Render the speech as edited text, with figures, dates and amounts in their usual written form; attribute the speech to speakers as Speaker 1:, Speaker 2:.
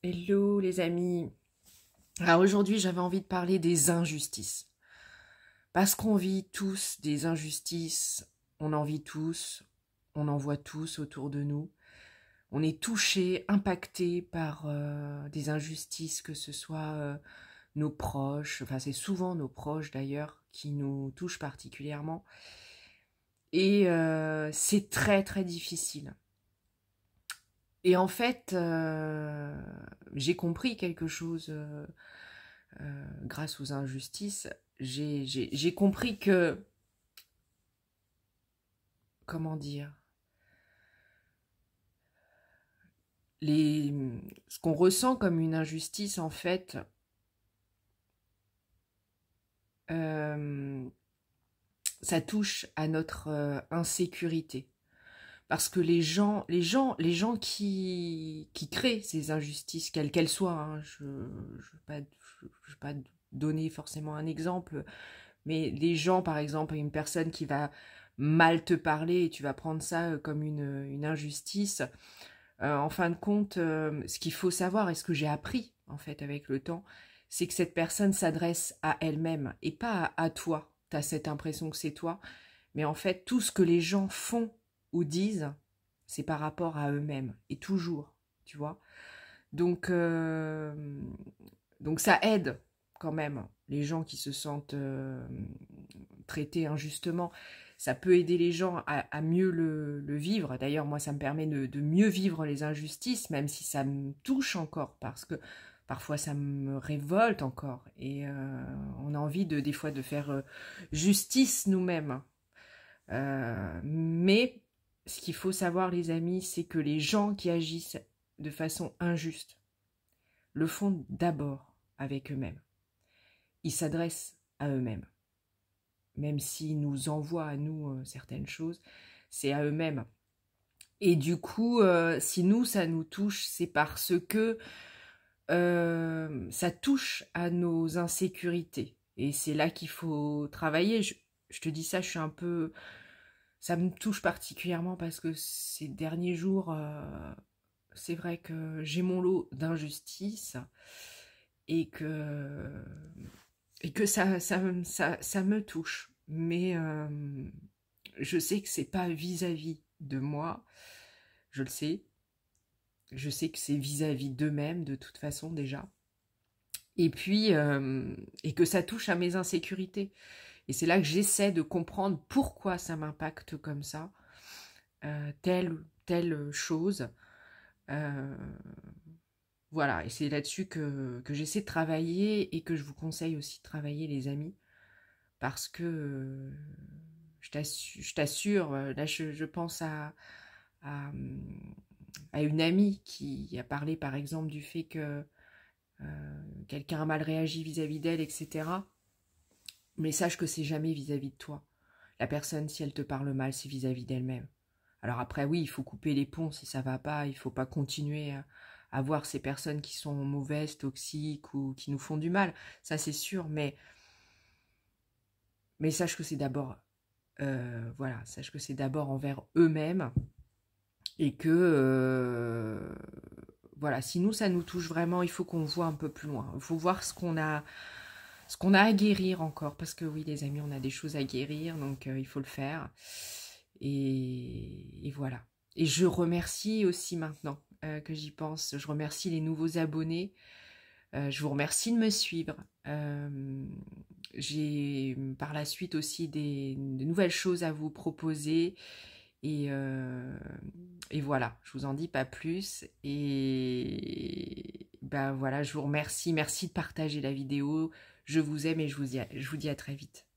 Speaker 1: Hello les amis. Alors aujourd'hui j'avais envie de parler des injustices. Parce qu'on vit tous des injustices, on en vit tous, on en voit tous autour de nous. On est touché, impacté par des injustices, que ce soit nos proches, enfin c'est souvent nos proches d'ailleurs qui nous touchent particulièrement. Et c'est très très difficile. Et en fait, j'ai compris quelque chose grâce aux injustices. J'ai compris que, comment dire, les, ce qu'on ressent comme une injustice, en fait, euh, ça touche à notre insécurité. Parce que les gens qui créent ces injustices, quelles qu'elles soient, hein, je ne vais pas donner forcément un exemple, mais les gens, par exemple, une personne qui va mal te parler et tu vas prendre ça comme une injustice, en fin de compte, ce qu'il faut savoir et ce que j'ai appris, en fait, avec le temps, c'est que cette personne s'adresse à elle-même et pas à toi. Tu as cette impression que c'est toi, mais en fait, tout ce que les gens font ou disent, c'est par rapport à eux-mêmes, et toujours, tu vois. Donc, euh, donc ça aide quand même les gens qui se sentent traités injustement. Ça peut aider les gens à mieux le vivre. D'ailleurs, moi, ça me permet de mieux vivre les injustices, même si ça me touche encore, parce que parfois ça me révolte encore. Et on a envie des fois de faire justice nous-mêmes. Mais ce qu'il faut savoir, les amis, c'est que les gens qui agissent de façon injuste le font d'abord avec eux-mêmes. Ils s'adressent à eux-mêmes. Même s'ils nous envoient à nous certaines choses, c'est à eux-mêmes. Et du coup, si nous, ça nous touche, c'est parce que ça touche à nos insécurités. Et c'est là qu'il faut travailler. Je te dis ça, je suis un peu... Ça me touche particulièrement parce que ces derniers jours, c'est vrai que j'ai mon lot d'injustice et que, ça me touche. Mais je sais que c'est pas vis-à-vis de moi, je le sais. Je sais que c'est vis-à-vis d'eux-mêmes de toute façon déjà. Et puis, et que ça touche à mes insécurités. Et c'est là que j'essaie de comprendre pourquoi ça m'impacte comme ça, telle chose. Euh, voilà, et c'est là-dessus que j'essaie de travailler et que je vous conseille aussi de travailler, les amis, parce que je t'assure, là je pense à, à une amie qui a parlé par exemple du fait que quelqu'un a mal réagi vis-à-vis d'elle, etc. Mais sache que c'est jamais vis-à-vis de toi. La personne, si elle te parle mal, c'est vis-à-vis d'elle-même. Alors après, oui, il faut couper les ponts si ça va pas. Il faut pas continuer à voir ces personnes qui sont mauvaises, toxiques ou qui nous font du mal. Ça, c'est sûr. Mais sache que c'est d'abord, voilà, sache que c'est d'abord envers eux-mêmes et que, voilà, si nous ça nous touche vraiment, il faut qu'on voit un peu plus loin. Il faut voir ce qu'on a à guérir encore, parce que oui, les amis, on a des choses à guérir, donc il faut le faire. Et voilà. Et je remercie aussi maintenant que j'y pense, je remercie les nouveaux abonnés. Je vous remercie de me suivre. J'ai par la suite aussi de nouvelles choses à vous proposer. Et, euh, et voilà, je vous en dis pas plus. Et ben voilà, je vous remercie. Merci de partager la vidéo. Je vous aime et je vous dis à très vite.